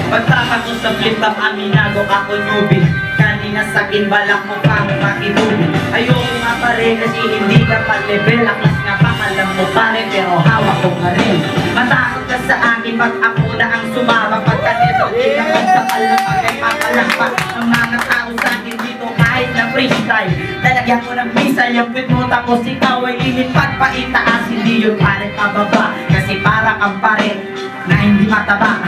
Pagtatanong sa flip-top, aminado ako newbie. Kanina sakin balak mo pang makinubi. Ayoko nga pare kasi hindi ka pa level. Aklas nga pa alam mo pare pero hawak ko pa rin. Matakot ka sa akin pag ako na ang sumama. Pagka nito ilang sa alam pag ay papalampak ang mga tao sa akin dito kahit na freestyle. Lalagyan ko ng missile yung pit mo tapos ikaw ay lilipat pa itaas. Hindi yun pare pababa kasi para kang pare na hindi mataba.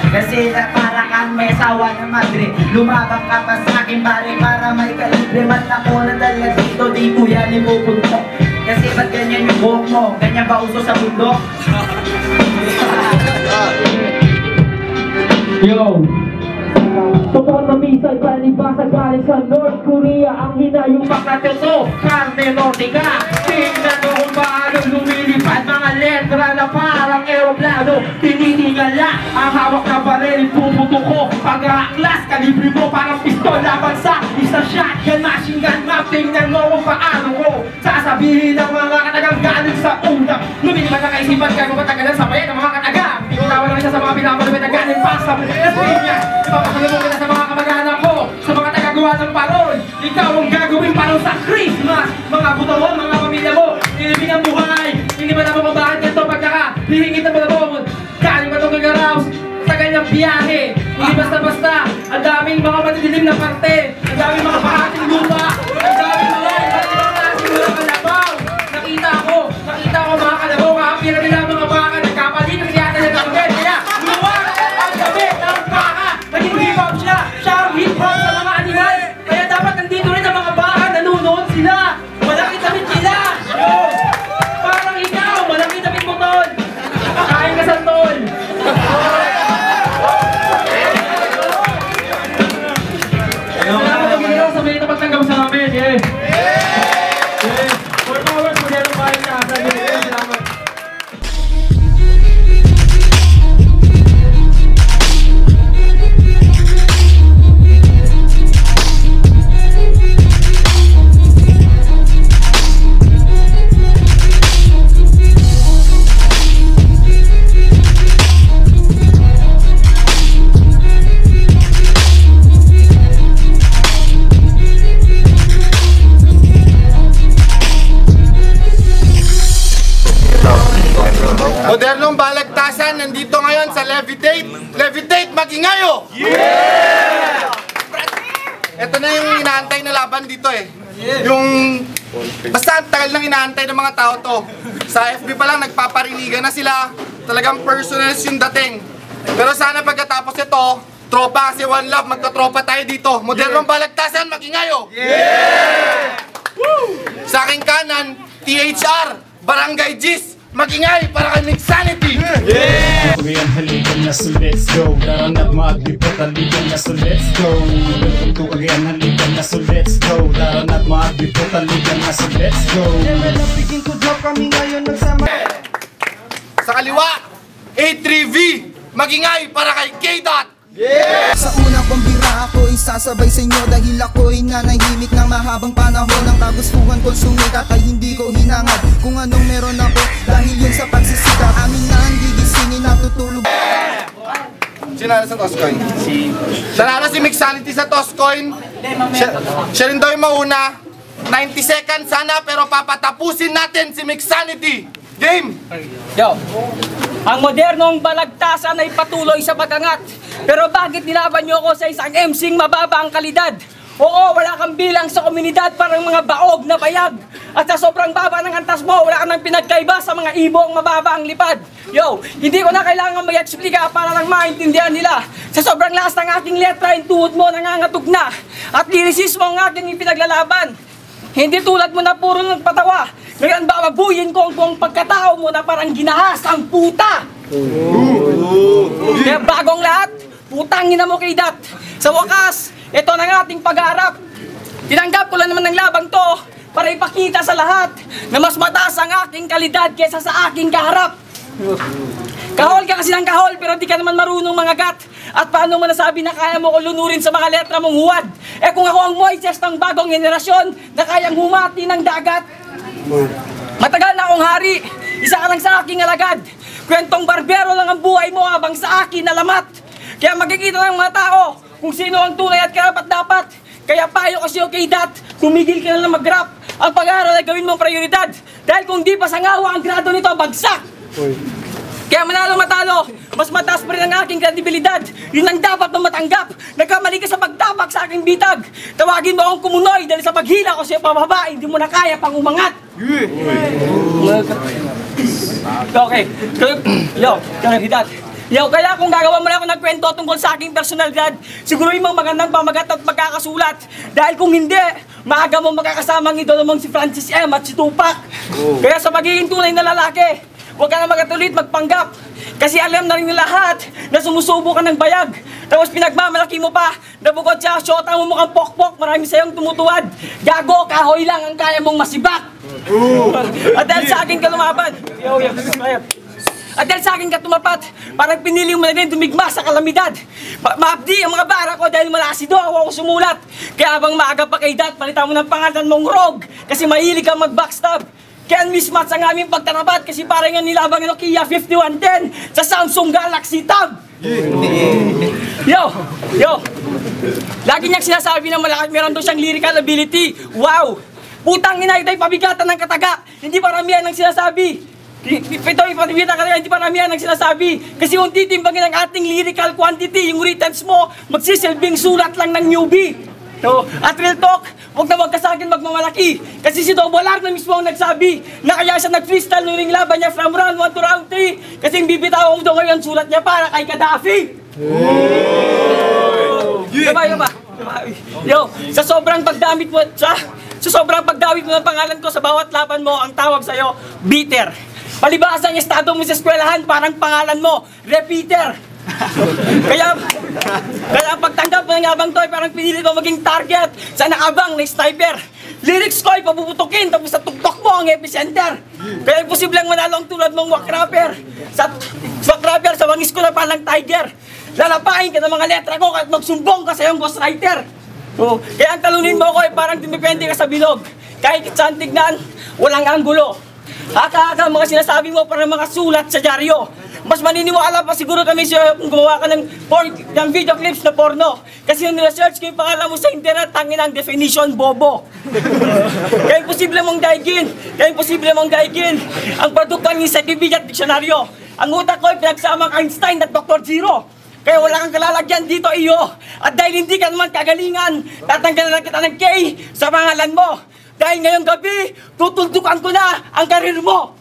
Kasi para kang may sawa na madre. Lumabang ka pa sa akin pare para may kalibre. Mat ako na dala dito di ko yan ipupuntok. Kasi ba't ganyan yung buhok mo? Ganyan ba uso sa bundok? Yo! Totoo na misal palibasa galing sa North Korea. Ang hinayong makatoto, karne nordica. Tingnan mo kung paano lumilipad mga letra na parang aeroplano. Tinitingala ang hawak na baril, puputo ko. Pag-aaklas, kalibre mo parang pistol laban sa isang shotgun, machine gun map. Tingnan mo kung paano ko sasabihin ng mga katagang galing sa utak. Lumilipad na kaisipan ka kung matagalan sa bayan ng mga katagang. Itawa lang siya sa mga pinapalupit na galing pa sa pinya. Ipapakalubo kita sa mga kamag-anak ko, sa mga tagagawa ng parol. Ikaw ang gagawin parol sa Christmas. Mga butawan, mga pamilya mo, ilibing ang buhay. Hindi ba naman kung bakit ganito pagkaka hihingit na mga mo. Galing ba itong gagaraos sa ganyang biyahe? Hindi basta-basta. Ang daming mga matidilim na parte. Ang daming mga pahating lupa. Ang daming mga klaseng mga kalabaw. Nakita ko mga kalabaw. Kapira nila mga baka. Nagkapalit ang siyata ng kapagay. Kaya luwag ang damit ng baka. Naging hip-hop siya. Siya ang hip-hop sa mga animal. Kaya dapat nandito rin ang mga baka. Nanunood sila. Malaki damit sila. Yo! Parang ikaw. Malaki damit mo tol. Kain ka sa tol. Salamat ang ginagawa sa may napagtanggap sa amin. Yeah! Yeah! 4 hours mo dito pa rin sa akin. Salamat. Modernong balagtasan, nandito ngayon sa Levitate. Levitate, magingayo! Yeah! Ito na yung inaantay na laban dito eh. Yung... Basta ang tagal nang inaantay ng mga tao to. Sa FB pa lang, nagpaparinigan na sila. Talagang personals yung dating. Pero sana pagkatapos ito, tropa kasi one love, magka-tropa tayo dito. Modernong balagtasan, magingayo! Yeah! Woo! Sa aking kanan, THR, Barangay G's. Magingay para kay Mixsanity! Yeah! Ngayon halikan na so let's go. Darang at magbibot halikan na so let's go. Welcome to again halikan na so let's go. Darang at magbibot halikan na so let's go. Nalapigin ko daw kami ngayon nagsama. Sa kaliwa, A3V. Magingay para kay K-Dot! Yeah! Sa unang pambira ako isasabay sa inyo dahil ako'y nanahimik ng mahabang panahon. Ang kagustuhan ko sumikat ay hindi ko hinangad kung anong meron ako dahil yun sa pagsisikap. Amin na ang gigisingin natutulog. Sinalo sa Toscoin? Nanalo si Mixsanity sa Toscoin. Siya rin daw yung mauna. 90 seconds sana pero papatapusin natin si Mixsanity. Game! Yo! Ang modernong balagtasan ay patuloy sa pag-angat. Pero bakit nilaban nyo ako sa isang MC'ng mababa ang kalidad? Oo, wala kang bilang sa komunidad, parang mga baog na bayag. At sa sobrang baba ng antas mo, wala ka nang pinagkaiba sa mga ibong mababa ang lipad. Yo, hindi ko na kailangan mag-explika para lang maintindihan nila. Sa sobrang lakas ng aking letra, yung tuhod mo nangangatog na. At lyricism ang aking ipinaglalaban. Hindi tulad mo na puro nagpatawa. Ngayon ba mabuyin ko ang pagkatao mo na parang ginahas ang puta? Kaya bagong lahat, putangin na mo kay Dat. Sa wakas, ito na nga ating pag-aarap. Tinanggap ko lang naman ng labang to para ipakita sa lahat na mas mataas ang aking kalidad kesa sa aking kaharap. Kahol ka kasi ng kahol pero di ka naman marunong mangagat. At paano mo nasabi na kaya mo ko lunurin sa mga letra mong huwad? Eh kung ako ang Moises ng bagong henerasyon na kayang humati ng dagat. Matagal na akong hari, isa ka lang sa aking alagad. Kwentong barbero lang ang buhay mo habang sa akin nalamat. Kaya makikita ng mga tao kung sino ang tunay at karapat-dapat. Kaya payo ko sa'yo kay Dat, tumigil ka na lang mag-rap. Ang pag-aaral ay gawin mong prioridad. Dahil kung di pa sangawa ang grado nito, bagsak. Kaya manalo-matalo, mas mataas pa rin ang aking kredibilidad. Yun ang dapat na matanggap. Nagkamali ka sa pagtabak sa aking bitag. Tawagin mo akong kumunoy dahil sa paghila ko sa'yo pababa, hindi mo na kaya pang umangat. Okay. Yo, kanaridat. Yo, kaya kung gagawa mo na ako ng kwento tungkol sa aking personalidad, siguruhin mong magandang pamagat at magkakasulat. Dahil kung hindi, maaga mong makakasama ang idolo mong si Francis M. at si Tupac. Kaya sa magiging tunay na lalaki, huwag ka na magatulit magpanggap. Kasi alam na rin ng lahat na sumusubo ka ng bayag. Tapos pinagmamalaki mo pa, nabukod siya, syota mo mukhang pokpok, marami sa'yong tumutuwad. Gago, kahoy lang ang kaya mong masibak. At dahil sa akin ka lumaban, at dahil sa akin ka tumapat, parang pinili mo na rin dumigma sa kalamidad. Maabdi ang mga bara ko dahil malasido ako sumulat. Kaya habang maaga pa kay Dat, palitan mo ng pangalan mong Rogue. Kasi mahilig kang mag-backstab. Kaya mismatch ang aming pagtarabat kasi parang yung nilabang ng Nokia 5110 sa Samsung Galaxy Tab. Yo! Lagi niyang sinasabi na meron daw siyang lyrical ability. Wow! Putang ina, ito'y pabigatan ng kataga. Hindi paramihan ang sinasabi. Ito'y pabigatan ng kataga, hindi paramihan ang sinasabi. Kasi kung titimbangin ang ating lyrical quantity, yung writtens mo, magsisilbing sulat lang ng newbie. So, at real talk, huwag na huwag ka sa akin magmamalaki. Kasi si Dobolar na mismo ang nagsabi na kaya siya nag-freestyle nung laban niya from round 1 to round 3. Kasi yung bibitawan mo daw ngayon sulat niya para kay Gaddafi. Diba? Yo, sa sobrang pagdamit mo, sa sobrang pagdamit mo ng pangalan ko sa bawat laban mo, ang tawag sa'yo, bitter. Palibhasa ang estado mo sa eskwelahan, parang pangalan mo, repeater. Kaya ang pagtanggap mo ng abang to ay parang pinili ko maging target sa nakabang na sniper. Lyrics ko ay pabubutukin tapos sa tuktok mo ang epicenter. Kaya posibleng manalo ang tulad mong wak rapper. Sa wangis ko na palang tiger. Lalapain ka ng mga letra ko at magsumbong ka sa iyong ghostwriter. Kaya ang talunin mo ko ay parang dumipende ka sa bilog. Kahit saan tignan, walang anggulo. Haka-haka mga sinasabi mo para mga sulat sa dyaryo. Mas maniniwala pa siguro kami siya kung gumawa ka ng video clips na porno. Kasi yung niresearch ko yung pangalan mo sa internet, tangin ang definition, bobo. Kaya imposible mong daigin ang produkto ng encyclopedia at diksyonaryo. Ang utak ko ay pinagsamang Einstein at Dr. Zero. Kaya wala kang kalalagyan dito iyo. At dahil hindi ka naman kagalingan, tatanggalan kita ng K sa pangalan mo. Dahil ngayong gabi, tutuldukan ko na ang karir mo.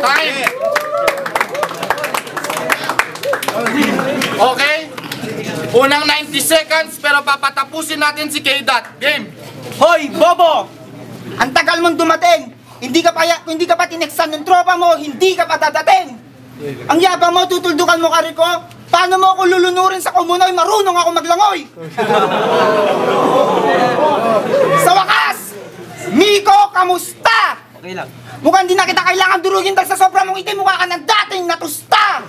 Time! Okay? Unang 90 seconds pero papatapusin natin si K-Dot. Game! Hoy, Bobo! Ang tagal mong dumating. Hindi ka pa tineksan ng tropa mo, hindi ka pa dadating. Ang yabang mo, tutuldukan mo karir ko. Paano mo ako lulunurin sa kumunoy? Marunong ako maglangoy. Sa wakas, Miko, kamusta? Okay lang. Mukhang di na kita kailangan durugin dahil sa sobra mong itim, mukha ka ng dating natusta.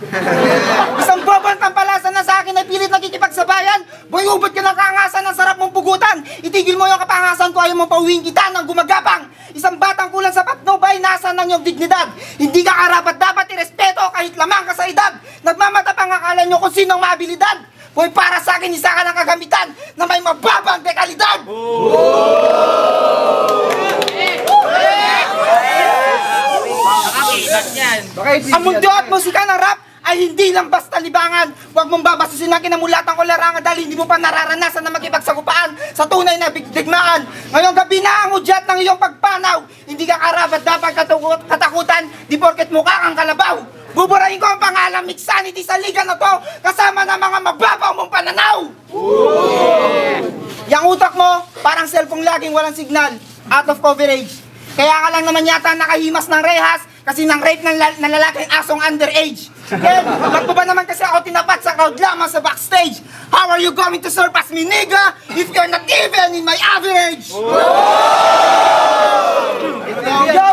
Isang bobong pampalasan na sa akin ay pilit nakikipagsabayan. Boy, ubod ka ng kangasan, ang sarap mong pugutan. Itigil mo yung kapangasan ko, ayaw mong pauwiin kita ng gumagapang. Isang batang kulang sa patnubay, nasa ng iyong dignidad. Hindi ka karapat dapat irespeto kahit lamang ka sa edad. Nagmamatapang akala nyo kung sinong maabilidad. Boy, para sa akin, isa ka ng kagamitan na may mababang dekalidad. Ang mundo at musika ng rap ay hindi lang basta libangan. Huwag mong babasusin ang kinamulatan ko larangan dahil hindi mo pa nararanasan na makipagsagupaan sa tunay na digmaan. Ngayong gabi na ang udyat ng iyong pagpanaw. Hindi ka karapat dapat katakutan, di porket mukha kang kalabaw. Buburahin ko ang pangalan Mixanity sa liga na to kasama ng mga mababaw mong pananaw. Yang utak mo, parang cellphone laging walang signal, out of coverage. Kaya ka lang naman yata nakahimas ng rehas kasi nang rape ng lalaking asong underage. Ken, ba't mo ba naman kasi ako tinapat sa crowd lamang sa backstage? How are you going to surpass me, nigga, if you're not even in my average? Yo!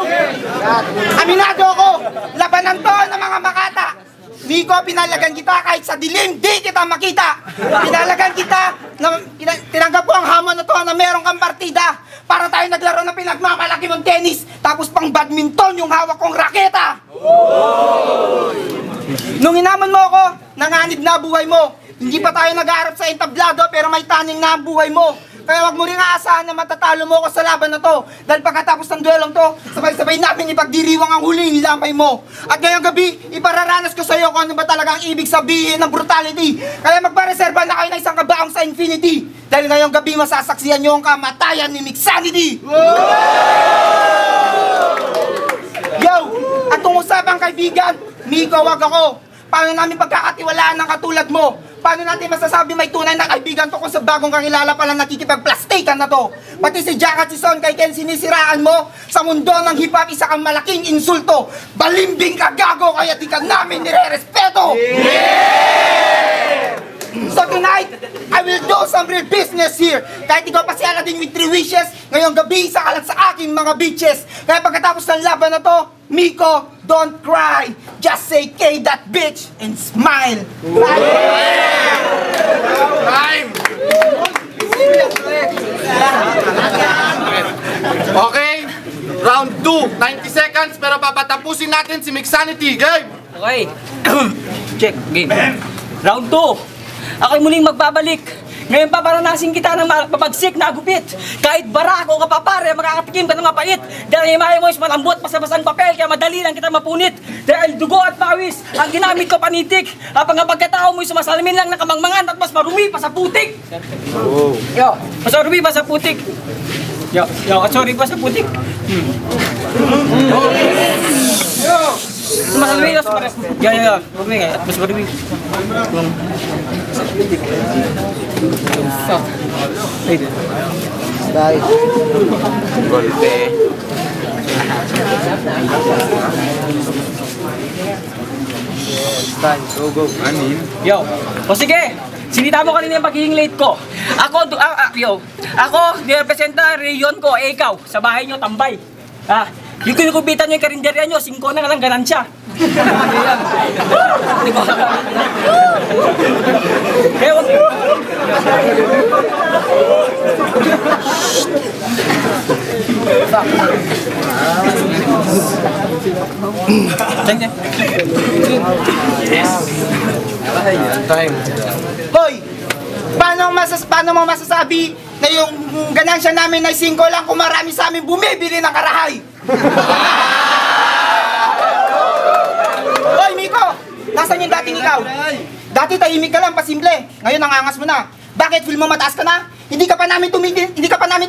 Aminado ako, labanan to ng mga makata. Nico, pinalagan kita kahit sa dilim, di kita makita. Pinalagan kita, tinanggap ko ang hamon na to na meron kang partida. Para tayo naglaro na pinagmamalaki mong tennis, tapos pang badminton yung hawak kong raketa. Nung inaman mo ako, nanganib na buhay mo. Hindi pa tayo nag-aarap sa entablado pero may taning na ang buhay mo. Kaya wag mo rin aasahan na matatalo mo ako sa laban na to. Dahil pagkatapos ng duelong to, sabay-sabay namin ipagdiriwang ang huling lamay mo. At ngayong gabi, ipararanas ko sa iyo kung ano ba talagang ibig sabihin ng brutality. Kaya magpareserba na kayo ng isang kabaong sa infinity. Dahil ngayong gabi masasaksiyan niyo ang kamatayan ni Mixanity. Yo! At kung usapang kaibigan, Miko, wag ako. Paano namin pagkakatiwalaan ng katulad mo? Paano natin masasabi may tunay na kaibigan to kung sa bagong kakilala pa lang nakikipag-plastikan na to? Pati si Jack at si Son kay Ken sinisiraan mo? Sa mundo ng hip-hop, isa kang malaking insulto. Balimbing ka gago, kaya di ka namin nire-respeto! So tonight, I will do some real business here. Kahit ikaw pa si Aladdin with 3 wishes, ngayong gabi isa ka lang sa aking mga bitches. Kaya pagkatapos ng laban na to, Miko, don't cry. Just say K that bitch and smile. Time! Okay, round 2, 90 seconds, pero papatapusin natin si Mixanity. Game! Okay. Check. Game. Round 2. Ako'y muling magbabalik. Ngayon pa paranasin kita ng mapagsik na gupit. Kahit barako ka pa pare, makakatikim ka ng mapait. Dahil imahe mo is malambot, basa-basang papel, kaya madali lang kita mapunit. Dahil dugo at pawis, ang ginamit ko panitik. Habang ang pagkatao mo'y sumasalamin lang ng kamangmangan at mas marumi pa sa putik. Yo, mas marumi pa sa putik. Yo, sorry pa sa putik. Sumasalamin lang sa pares. Yo. Marumi nga, mas marumi. Golpe. Go. Anin? Yo, o sige, sinita mo kanina yung pagiging late ko. Ako, nirepresenta reyon ko, ikaw, sa bahay nyo, tambay. Yung kinukubitan nyo yung karinderya nyo, 5 na lang ganansya. Kaya wag... Time. Hoy! Paano mo masasabi na yung ganansya namin ay 5 lang kung marami sa amin bumibili ng karahay? Hoy, Miko! Nasaan yung dating ikaw? Dati tahimik ka lang, pasimple. Ngayon nangangas mo na. Bakit? Feel mo mataas ka na? Hindi ka pa namin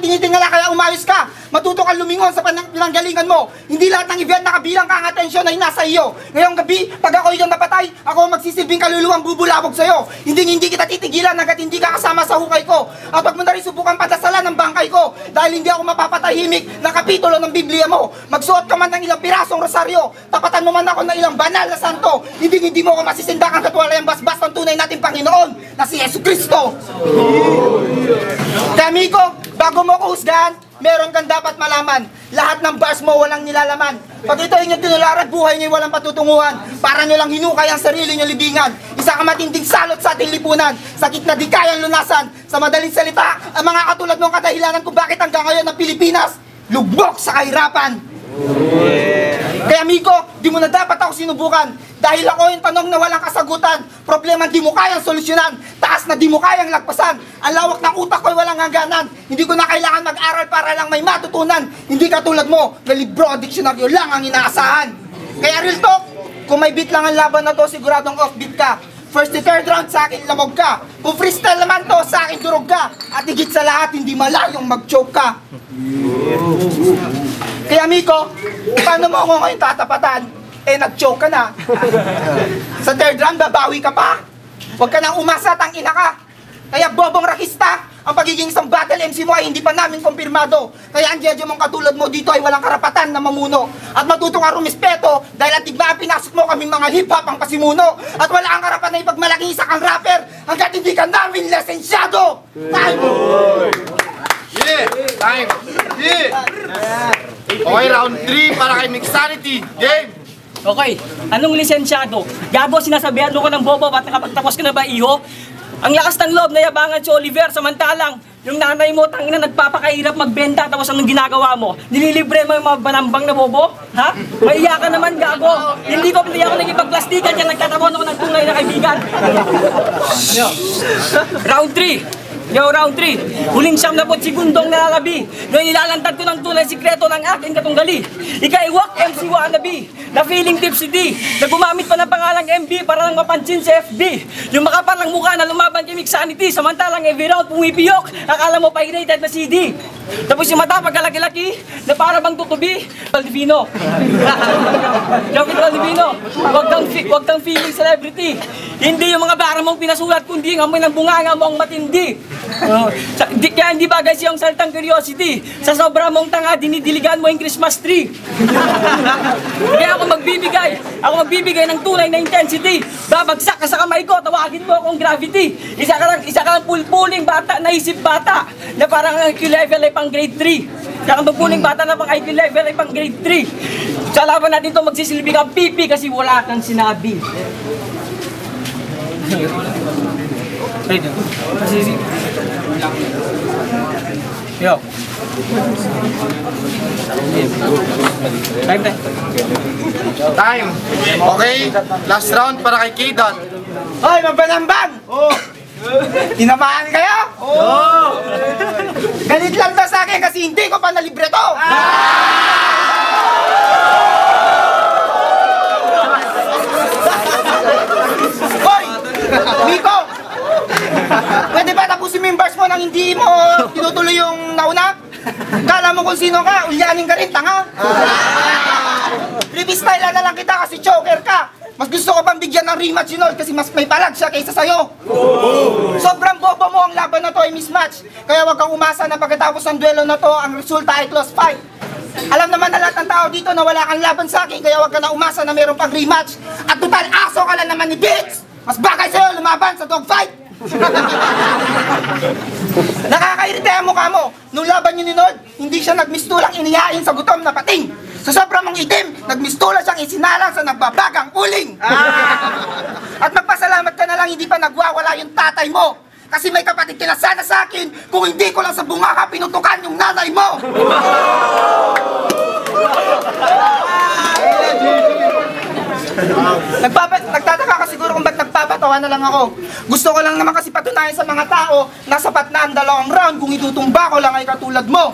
tinitingala kaya umayos ka. Matuto kang lumingon sa pinanggalingan mo. Hindi lahat ng event nakabilang ka ang atensyon ay nasa iyo. Ngayong gabi, pag ako yung napatay, ako ang magsisilbing kaluluwang bubulabog sa'yo. Hindi kita titigilan hanggat hindi ka kasama sa hukay ko. At wag mo na rin subukan padasalan ng bangkay ko. Dahil hindi ako mapapatahimik ng kapitulo ng Biblia mo. Magsuot ka man ng ilang pirasong rosaryo. Tapatan mo man ako ng ilang banal na santo. Hindi mo ako masisindak ang katwalayang basbas ng tunay nating Panginoon na si Yesu Cristo. Kaya Miko, bago mo ko husgahan, meron kang dapat malaman. Lahat ng bars mo walang nilalaman. Pag ito inyong tinularan, buhay nyo'y walang patutunguhan. Para nyo lang hinukay ang sarili nyo libingan. Isa ka matinding salot sa ating lipunan. Sakit na di kayang lunasan. Sa madaling salita, ang mga katulad mong kadahilanan kung bakit hanggang ngayon ang Pilipinas lubog sa kahirapan. Kaya Miko, di mo na dapat ako sinubukan. Dahil ako yung tanong na walang kasagutan. Problema di mo kayang solusyonan. Taas na di mo kayang lagpasan. Ang lawak ng utak ko'y walang hangganan. Hindi ko na kailangan mag-aral para lang may matutunan. Hindi katulad mo, na libro o diksyonaryo lang ang inaasahan. Kaya real talk, kung may beat lang ang laban na to, siguradong off-beat ka. First to third round sa akin lamog ka. Kung freestyle naman to, sa akin durog ka. At higit sa lahat, hindi malayong mag-choke ka. Kaya Miko, paano mo ako ngayon tatapatan? Nag-choke ka na. Sa third round, babawi ka pa. Huwag ka nang umasa, tangina ka. Kaya bobong rakista, ang pagiging isang battle MC mo ay hindi pa namin kumpirmado. Kaya ang judge mong katulad mo dito ay walang karapatan na mamuno. At matuto ka rumispeto dahil at digmaan pinasok mo kaming mga hip-hop ang pasimuno. At wala kang karapatan na ipagmalaki isa kang rapper hanggat hindi ka namin lisensyado. Time! Time! Okay, round 3 para kay Mixanity. Game! Okay, anong lisensyado? Gago, sinasabihan mo ko ng bobo, ba't nakapagtapos ka na ba, iho? Ang lakas ng loob na yabangan si Oliver, samantalang yung nanay mo, tangina, nagpapakahirap magbenta, tapos anong ginagawa mo? Nililibre mo yung mga banambang na bobo? Ha? Mahiya ka naman, gago. Hindi ako nagipagplastikan yan, nagtatamon ako ng tunay na kaibigan. Round 3. Yo, round 3. Huling 70 segundong nalalabi. Ngayon ilalantad ko ng tunay sikreto ng aking katunggali. Ikaiwak MC wannabe. Na feeling tipsy D. Na gumamit pa ng pangalang MB para lang mapansin sa FB. Yung makaparang mukha na lumaban kay Mixanity. Samantalang every round pumipiyok. Akala mo pirated na CD. Tapos yung mata pagkalaki-laki na para bang tutubi. Valdivino. Jokit Valdivino. Wag kang feeling celebrity. Hindi yung mga bara mong pinasulat kundi ang amoy ng bunganga mo ang matindi. Kaya hindi bagay siyang salitang curiosity. Sa sobra mong tanga, dinidiligan mo yung Christmas tree. Kaya ako magbibigay ng tunay na intensity. Babagsak ka sa kamay ko, tawagin mo akong gravity. Isa ka lang pulpuling bata, naisip bata, na parang ang IQ level ay pang grade 3. Kaya kang pulpuling bata na pang IQ level ay pang grade 3. Sa laban natin ito, magsisilbi kang pipi kasi wala kang sinabi. Yo. Time. Okay, last round para kay K-Dot. Hoy, mabanambang! Oo! Tinamaan kayo? Oo! Galit lang daw sa akin kasi hindi ko pa nalibre to! Hoy! Miko! Pwede ba tapusin mo yung bars mo nang hindi mo tinutuloy yung nauna? Kala mo kung sino ka, ulyanin ka rin, tanga! Freestyle na lang kita kasi choker ka! Mas gusto ko pang bigyan ng rematch yun kasi mas may palag siya kaysa sa'yo! Sobrang bobo mo, ang laban na to ay mismatch. Kaya wag kang umasa na pagkatapos ng duelo na to, ang resulta ay close fight. Alam naman na lahat ng tao dito na wala kang laban sa akin, kaya wag ka na umasa na mayroong pang rematch. At total aso ka lang naman ni Biggs! Mas bagay sa'yo lumaban sa dogfight! Nakakairita ang mukha mo. Nung laban niyo ni Nord, hindi siya nagmistulang iniyain sa gutom na pating. Sa sobrang mong itim, nagmistula siyang isinalang sa nagbabagang uling. At magpasalamat ka na lang hindi pa nagwawala yung tatay mo. Kasi may kapatid ka na sana sa akin kung hindi ko lang sa bunganga pinutukan yung nanay mo. Nagtataka ka siguro kung ba't nagpapatawa na lang ako. Gusto ko lang naman kasi patunayan sa mga tao na sapat na ang 2 round kung itutumba ko lang ay katulad mo.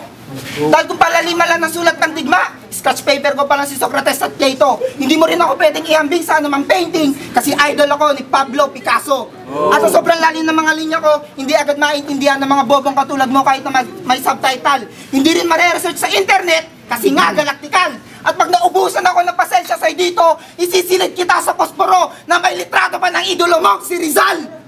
Dahil kung palalima lang ng sulat ng digma, sketch paper ko pa lang si Socrates at Plato. Hindi mo rin ako pwedeng ihambing sa anumang painting kasi idol ako ni Pablo Picasso. At sa sobrang lalim ng mga linya ko, hindi agad maintindihan ng mga bobong katulad mo kahit na may subtitle. Hindi rin mare-research sa internet kasi nga galactical. At pag naubusan ako ng pasensya sa'yo dito, isisilid kita sa posporo na may litrato pa ng idolo mo, si Rizal!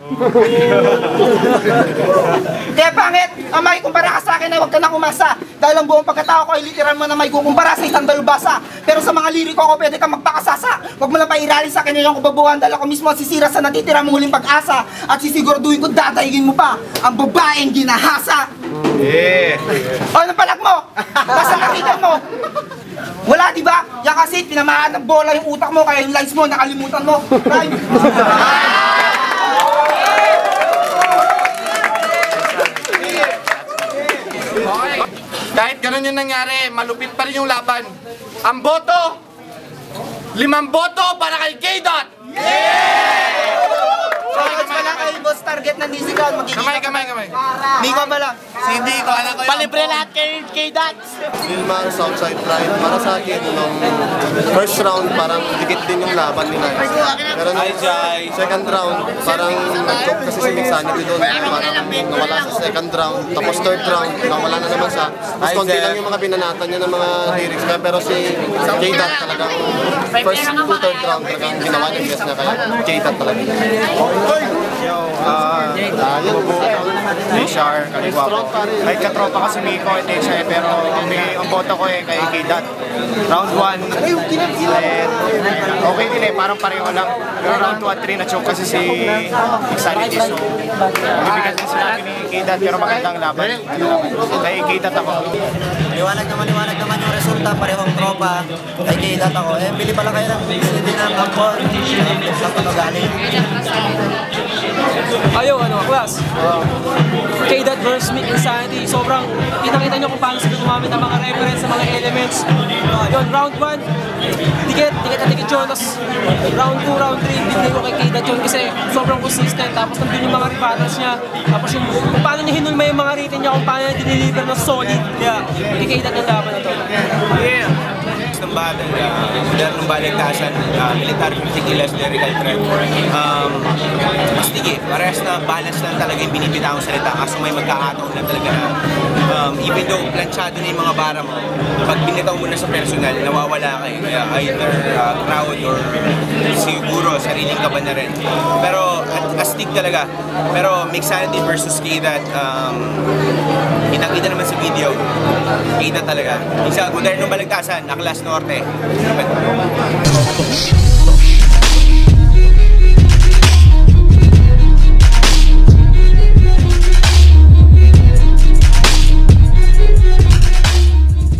Kaya pangit, ang makikumpara ka sa akin ay huwag ka nang umasa. Dahil ang buong pagkatao ko ay literal mo na may kukumpara sa isang dalubasa. Pero sa mga liriko ko pwede kang magpakasasa. Huwag mo lang pairali sa akin yung kubabuhan dahil ako mismo sisira sa natitira mong huling pag-asa. At sisiguraduhin ko dadaigin mo pa ang babaeng ginahasa. O, anong palag mo? Basta nakita mo. Wala, di ba? Yan kasi pinamaan ng bola yung utak mo kaya yung lines mo nakalimutan mo. Right? Kahit ganun yung nangyari, malupit pa rin yung laban. Ang boto, 5 boto para kay K-Dot! Salamat pala kay Boss Target na Nisigaw. Kamay. Miko ba lang? Si Hindi ko alam ko yung... Palibre lahat kay Dats. Wilmar, Southside Pride, para sa akin, nung first round, parang dikit din yung laban nila. Pero nung second round, parang nag-choke kasi si Mixanity doon. Parang nawala sa second round. Tapos third round, nawala na naman siya. Mas konti lang yung mga binanatan niya ng mga lyrics. Pero si K-Dot talagang first to third round, talagang ginawa niya best na kaya K-Dot talaga. Yun po, Shar, kaliwa ko. Kahit katropa kasi Miko, ito siya pero ang boto ko kay K-Dot. Round 1, okay din parang pareho lang. Pero round 2 at 3, na-choke kasi si Insanity. So, mabibigat din sinabi ni K-Dot pero magandang laban. Kay K-Dot ako. Liwanag naman yung resulta, parehong tropa. Kay K-Dot ako. Bili pala kayo ng hindi ng kampon. Sa panogaling. Ayo, class. K-Dot versus Mick Insanity. Sobrang kita-kita nyo kung paano sila gumamit ng mga reference sa mga elements. Yun, round 1, dikit yun. Tapos round 2, round 3, bigay ko kay K-Dot yun kasi sobrang consistent. Tapos nandun yung mga rebattles niya. Tapos yung kung paano niya hinulma yung mga written niya, kung paano niya diniliver ng solid. Kaya, kay K-Dot ang laban na to. Yeah! Ng battle, modernong baligtasan, military 50 kilos, lyrical threat. Sige, parehas na balance lang talaga yung binibitang salita kaso may magkakataon na talaga na even though planchado na yung mga bara mo, pag binitaw mo na sa personal, nawawala ka eh. Kaya either crowd or siguro sariling kaban na rin. Pero astig talaga. Pero Mixanity versus K-Dot, kita naman sa video, K-Dot talaga. Isa, modernong baligtasan, Aklas Norte.